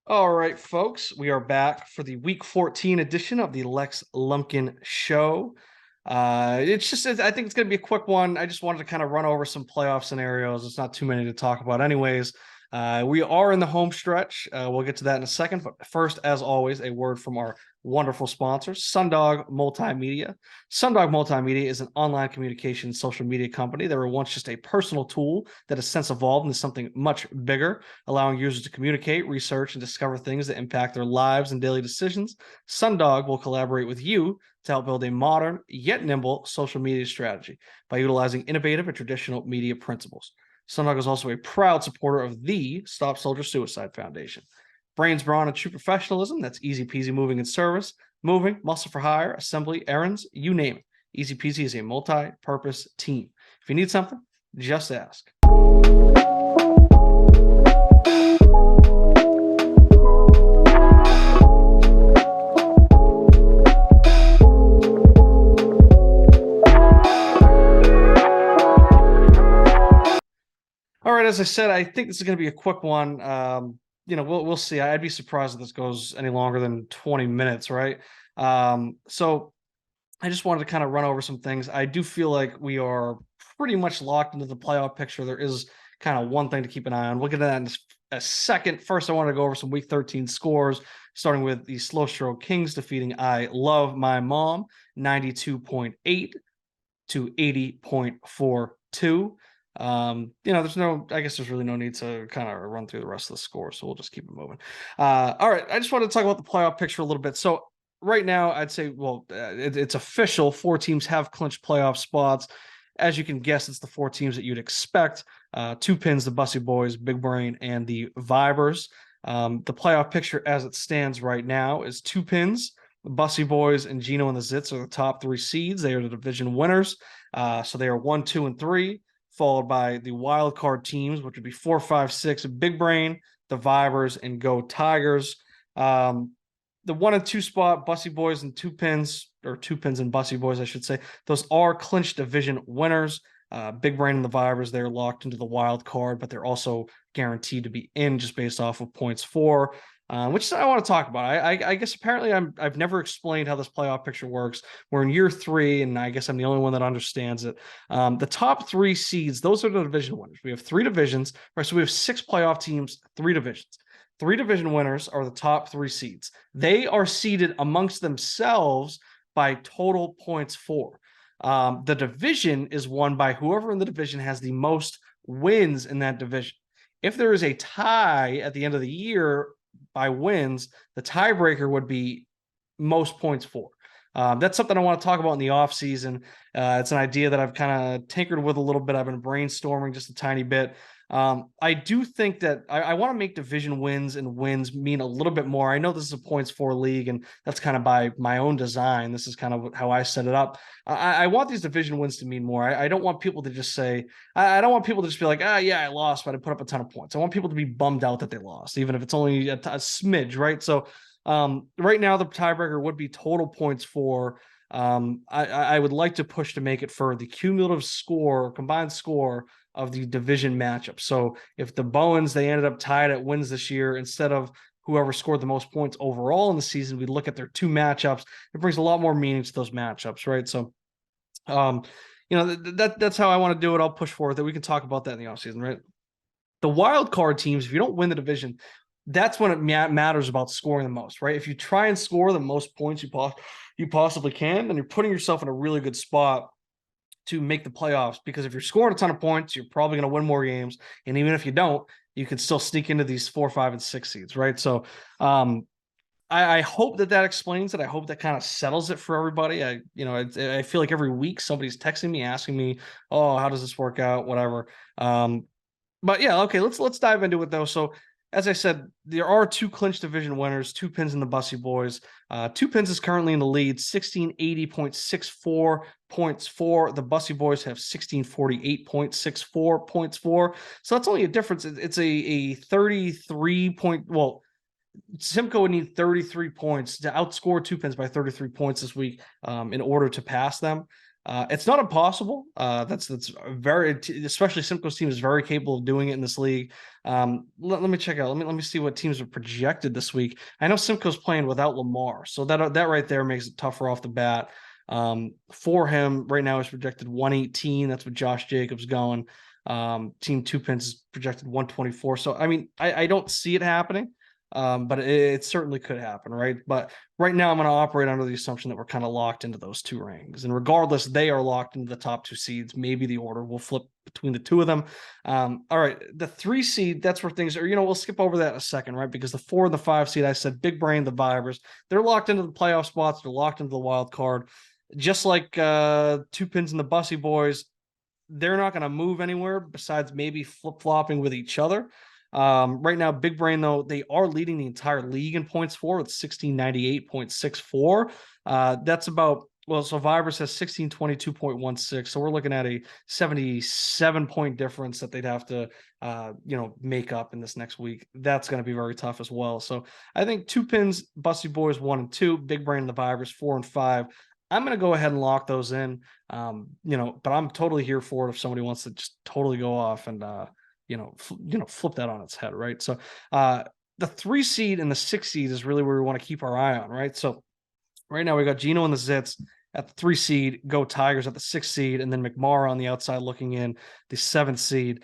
All right, folks, we are back for the Week 14 edition of the Lex Lumpkin Show. I think it's going to be a quick one. I just wanted to kind of run over some playoff scenarios. It's not too many to talk about, anyways. We are in the home stretch. We'll get to that in a second. But first, as always, a word from our wonderful sponsors, Sundog Multimedia. Sundog Multimedia is an online communication social media company that were once just a personal tool that has since evolved into something much bigger, allowing users to communicate, research, and discover things that impact their lives and daily decisions. Sundog will collaborate with you to help build a modern yet nimble social media strategy by utilizing innovative and traditional media principles. Sundog is also a proud supporter of the Stop Soldier Suicide Foundation. Brains, brawn, and true professionalism. That's easy peasy moving and service, moving, muscle for hire, assembly, errands, you name it. Easy Peasy is a multi-purpose team. If you need something, just ask. All right, as I said, I think this is going to be a quick one. We'll see. I'd be surprised if this goes any longer than 20 minutes, right? So I just wanted to kind of run over some things. I do feel like we are pretty much locked into the playoff picture. There is kind of one thing to keep an eye on. We'll get to that in a second. First, I want to go over some Week 13 scores, starting with the Slow Stroke Kings defeating I Love My Mom 92.8 to 80.42. I guess there's really no need to kind of run through the rest of the score, so we'll just keep it moving. All right, I just wanted to talk about the playoff picture a little bit. So right now, I'd say, it's official. Four teams have clinched playoff spots. As you can guess, it's the four teams that you'd expect. Two pins, the Bussy Boys, Big Brain, and the Vibers. The playoff picture as it stands right now is two pins. The Bussy Boys and Gino and the Zits are the top three seeds. They are the division winners. So they are 1, 2, and 3, followed by the wild card teams, which would be 4, 5, 6, Big Brain, the Vibers, and Go Tigers. The 1 and 2 spot, Bussy Boys and two pins and Bussy Boys, I should say. Those are clinched division winners. Big Brain and the Vibers, they're locked into the wild card, but they're also guaranteed to be in just based off of points for. Which I want to talk about. I guess apparently I've never explained how this playoff picture works. We're in year 3, and I guess I'm the only one that understands it. The top 3 seeds, those are the division winners. We have 3 divisions, right? So we have 6 playoff teams, 3 divisions. 3 division winners are the top 3 seeds. They are seeded amongst themselves by total points for. The division is won by whoever in the division has the most wins in that division. If there is a tie at the end of the year by wins, the tiebreaker would be most points for. That's something I want to talk about in the offseason. It's an idea that I've kind of tinkered with a little bit. I've been brainstorming just a tiny bit. I do think that I want to make division wins and wins mean a little bit more. I know this is a points for league, and that's kind of by my own design. This is kind of how I set it up. I want these division wins to mean more. I don't want people to just say, I don't want people to just be like, yeah, I lost, but I put up a ton of points. I want people to be bummed out that they lost, even if it's only a smidge, right? So right now, the tiebreaker would be total points for. I would like to push to make it for the cumulative score, combined score of the division matchup. So if the Bowens, they ended up tied at wins this year, instead of whoever scored the most points overall in the season, we look at their 2 matchups. It brings a lot more meaning to those matchups, right? So, that's how I want to do it. I'll push forward that we can talk about that in the offseason, right? The wild card teams, if you don't win the division, that's when it matters about scoring the most, right? If you try and score the most points you possibly can, then you're putting yourself in a really good spot to make the playoffs, because if you're scoring a ton of points, you're probably going to win more games. And even if you don't, you can still sneak into these 4, 5, and 6 seeds, right? So I hope that explains it. I hope that kind of settles it for everybody. I feel like every week somebody's texting me, asking me, oh, how does this work out? Whatever. But yeah, okay, let's dive into it though. So as I said, there are 2 clinch division winners, 2 pins in the Bussy Boys. 2 pins is currently in the lead, 1680.64 points for. The Bussy Boys have 1648.64 points for. So that's only a difference. It's a 33 point. Well, Simcoe would need 33 points to outscore 2 pins by 33 points this week in order to pass them. It's not impossible. That's very, especially Simcoe's team is very capable of doing it in this league. Let me check out. Let me see what teams are projected this week. I know Simcoe's playing without Lamar, so that right there makes it tougher off the bat. For him right now is projected 118. That's what Josh Jacobs going. Team Two Pins is projected 124. So I mean, I don't see it happening. But it certainly could happen, right? But right now, I'm going to operate under the assumption that we're kind of locked into those two rings. And regardless, they are locked into the top two seeds. Maybe the order will flip between the two of them. All right. The 3 seed, that's where things are, we'll skip over that in a second, right? Because the 4 and the 5 seed, I said Big Brain, the Vibers, they're locked into the playoff spots. They're locked into the wild card. Just like Two Pins and the Bussy Boys, they're not going to move anywhere besides maybe flip-flopping with each other. Right now, Big Brain, though, they are leading the entire league in points for with 1698.64. That's about, well, so Vibers has 1622.16. So we're looking at a 77-point difference that they'd have to, make up in this next week. That's going to be very tough as well. So I think Two Pins, Bussy Boys 1 and 2, Big Brain and the Vibers 4 and 5. I'm going to go ahead and lock those in, but I'm totally here for it if somebody wants to just totally go off and, flip that on its head, right? So the 3 seed and the 6 seed is really where we want to keep our eye on, right? So right now we got Gino and the Zits at the 3 seed, Go Tigers at the 6 seed, and then McMara on the outside looking in the 7th seed.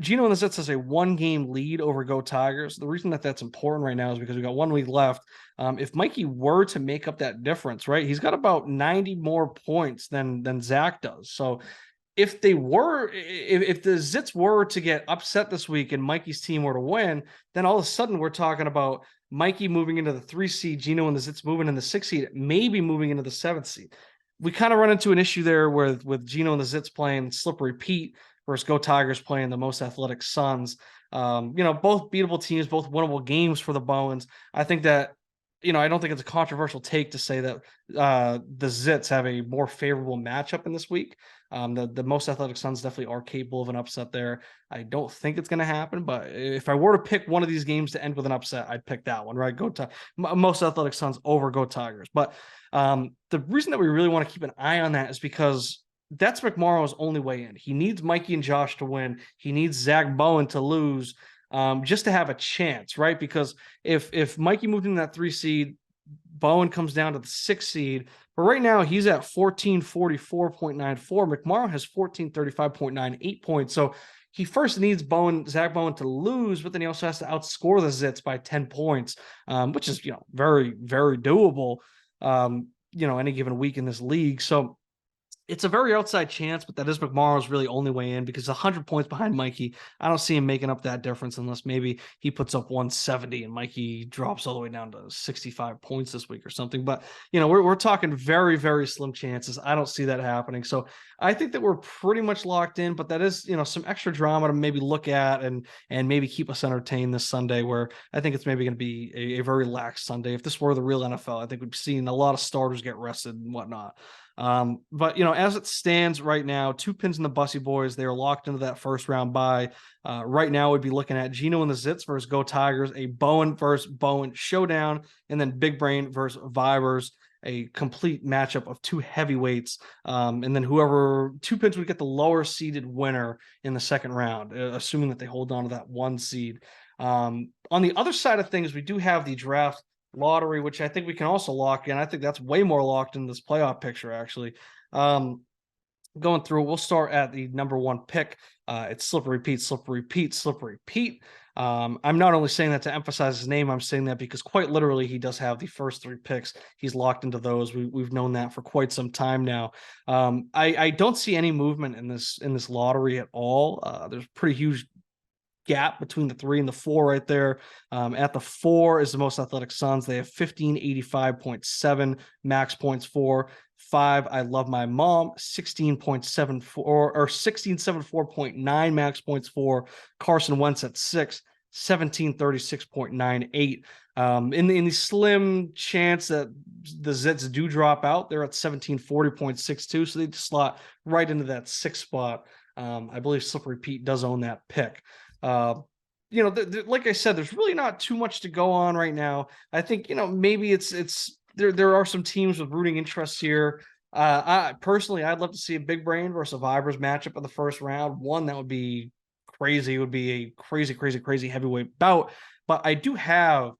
Gino and the Zits has a 1-game lead over Go Tigers. The reason that that's important right now is because we got 1 week left. If Mikey were to make up that difference, right, he's got about 90 more points than Zach does. So if the Zits were to get upset this week and Mikey's team were to win, then all of a sudden we're talking about Mikey moving into the 3 seed, Gino and the Zits moving in the 6 seed, maybe moving into the 7th seed. We kind of run into an issue there with Gino and the Zits playing Slippery Pete versus Go Tigers playing the Most Athletic Sons. Both beatable teams, both winnable games for the Bowens. I think that, I don't think it's a controversial take to say that the Zits have a more favorable matchup in this week. The Most Athletic Sons definitely are capable of an upset there. I don't think it's going to happen, but if I were to pick one of these games to end with an upset, I'd pick that one, right? Most Athletic Sons over Go Tigers. But the reason that we really want to keep an eye on that is because that's McMorrow's only way in. He needs Mikey and Josh to win. He needs Zach Bowen to lose just to have a chance, right? Because if Mikey moved in that 3 seed, Bowen comes down to the 6 seed. But right now he's at 1444.94. McMorrow has 1435.98 points. So he first needs Zach Bowen to lose, but then he also has to outscore the Zits by 10 points, which is, very, very doable, any given week in this league. So it's a very outside chance, but that is McMorrow's really only way in because 100 points behind Mikey. I don't see him making up that difference unless maybe he puts up 170 and Mikey drops all the way down to 65 points this week or something. But, we're talking very, very slim chances. I don't see that happening. So I think that we're pretty much locked in, but that is, some extra drama to maybe look at and maybe keep us entertained this Sunday, where I think it's maybe going to be a very lax Sunday. If this were the real NFL, I think we'd be seeing a lot of starters get rested and whatnot. But as it stands right now, Two Pins and the Bussy Boys, they are locked into that first round bye. Right now we'd be looking at Gino and the Zits versus Go Tigers, a Bowen versus Bowen showdown, and then Big Brain versus Vibers, a complete matchup of 2 heavyweights. And then whoever Two Pins would get the lower seeded winner in the second round, assuming that they hold on to that 1 seed. On the other side of things, we do have the draft lottery, which I think we can also lock in. I think that's way more locked in this playoff picture, actually. Going through, we'll start at the number 1 pick. It's Slippery Pete, Slippery Pete, Slippery Pete. I'm not only saying that to emphasize his name, I'm saying that because quite literally he does have the first 3 picks. He's locked into those. We've known that for quite some time now. I don't see any movement in this lottery at all. There's pretty huge gap between the 3 and the 4 right there. At the 4 is the Most Athletic Sons. They have 1585.7 max points for. 5, I Love My Mom, 16.74 or 1674.9 max points for. Carson Wentz at 6, 1736.98. In the slim chance that the Zits do drop out, they're at 1740.62, so they just slot right into that 6th spot. I believe Slippery Pete does own that pick. Like I said, there's really not too much to go on right now. I think, maybe it's there are some teams with rooting interests here. I personally, I'd love to see a Big Brain versus a Vibers matchup in the first round. One that would be crazy. It would be a crazy, crazy, crazy heavyweight bout. But I do have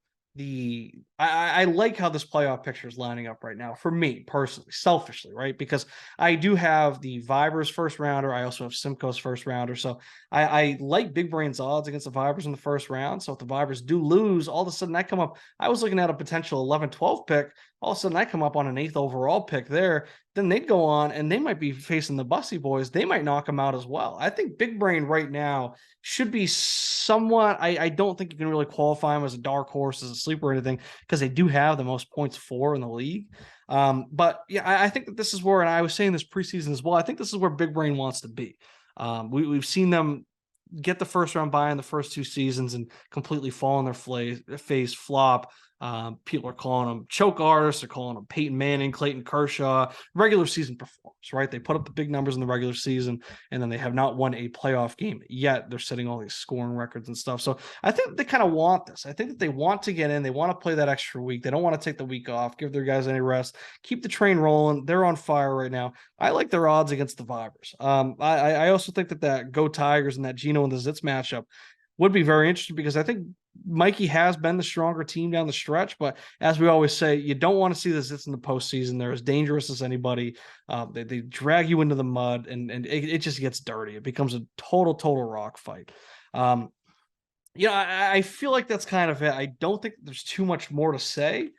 I like how this playoff picture is lining up right now for me personally, selfishly, right? Because I do have the Vibers first rounder. I also have Simcoe's first rounder. So I like Big Brain's odds against the Vibers in the first round. So if the Vibers do lose, all of a sudden I come up. I was looking at a potential 11-12 pick. All of a sudden I come up on an 8th overall pick there. Then they'd go on and they might be facing the Bussy boys. They might knock them out as well. I think Big Brain right now should be somewhat. I don't think you can really qualify him as a dark horse, as a sleeper or anything, because they do have the most points for in the league. But yeah, I think that this is where, and I was saying this preseason as well, I think this is where Big Brain wants to be. We've seen them get the first round bye in the first 2 seasons and completely fall on their face, flop. People are calling them choke artists. They're calling them Peyton Manning, Clayton Kershaw, regular season performance, right? They put up the big numbers in the regular season, and then they have not won a playoff game yet. They're setting all these scoring records and stuff. So I think they kind of want this. I think that they want to get in. They want to play that extra week. They don't want to take the week off, give their guys any rest, keep the train rolling. They're on fire right now. I like their odds against the Vibers. I also think that Go Tigers and that Geno and the Zits matchup would be very interesting, because I think Mikey has been the stronger team down the stretch, but as we always say, you don't want to see the Zits in the postseason. They're as dangerous as anybody. They drag you into the mud, and it just gets dirty. It becomes a total rock fight. I feel like that's kind of it. I don't think there's too much more to say.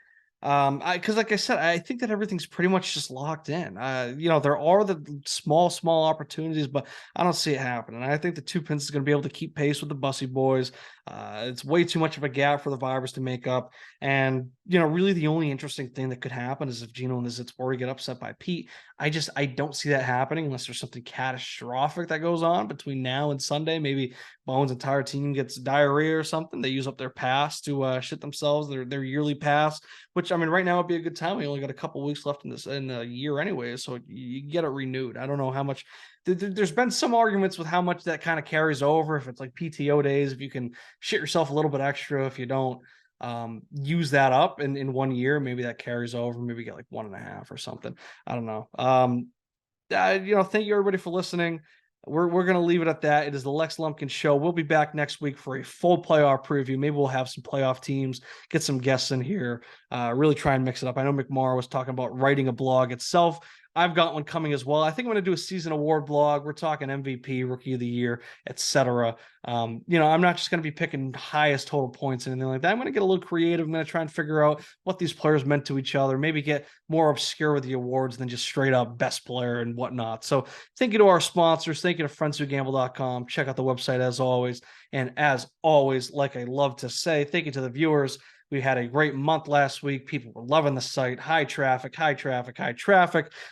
Because like I said, I think that everything's pretty much just locked in. There are the small opportunities, but I don't see it happening. I think the Two Pins is going to be able to keep pace with the Bussy boys. It's way too much of a gap for the Vibers to make up. And, really the only interesting thing that could happen is if Geno and the Zits were to get upset by Pete. I don't see that happening unless there's something catastrophic that goes on between now and Sunday. Maybe Bones' entire team gets diarrhea or something. They use up their pass to shit themselves, their yearly pass, which, I mean, right now would be a good time. We only got a couple weeks left in the year anyway, so you get it renewed. I don't know how much. There's been some arguments with how much that kind of carries over. If it's like PTO days, if you can shit yourself a little bit extra, if you don't use that up in 1 year, maybe that carries over. Maybe get like 1.5 or something. I don't know. Thank you everybody for listening. We're going to leave it at that. It is the Lex Lumpkin Show. We'll be back next week for a full playoff preview. Maybe we'll have some playoff teams, get some guests in here, really try and mix it up. I know McMorrow was talking about writing a blog itself. I've got one coming as well. I think I'm going to do a season award blog. We're talking MVP, Rookie of the Year, etc. I'm not just going to be picking highest total points and anything like that. I'm going to get a little creative. I'm going to try and figure out what these players meant to each other, maybe get more obscure with the awards than just straight up best player and whatnot. So thank you to our sponsors. Thank you to friendswhogamble.com. Check out the website as always. And as always, like I love to say, thank you to the viewers. We had a great month last week. People were loving the site. High traffic.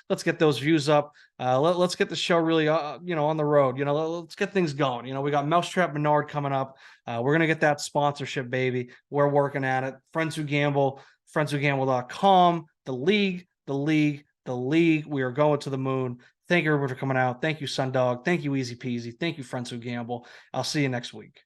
Let's get those views up. Let's get the show really, on the road. Let's get things going. We got Mousetrap Menard coming up. We're gonna get that sponsorship, baby. We're working at it. Friends Who Gamble, friendswhogamble.com, the league. We are going to the moon. Thank you everybody for coming out. Thank you, Sundog. Thank you, Easy Peasy. Thank you, Friends Who Gamble. I'll see you next week.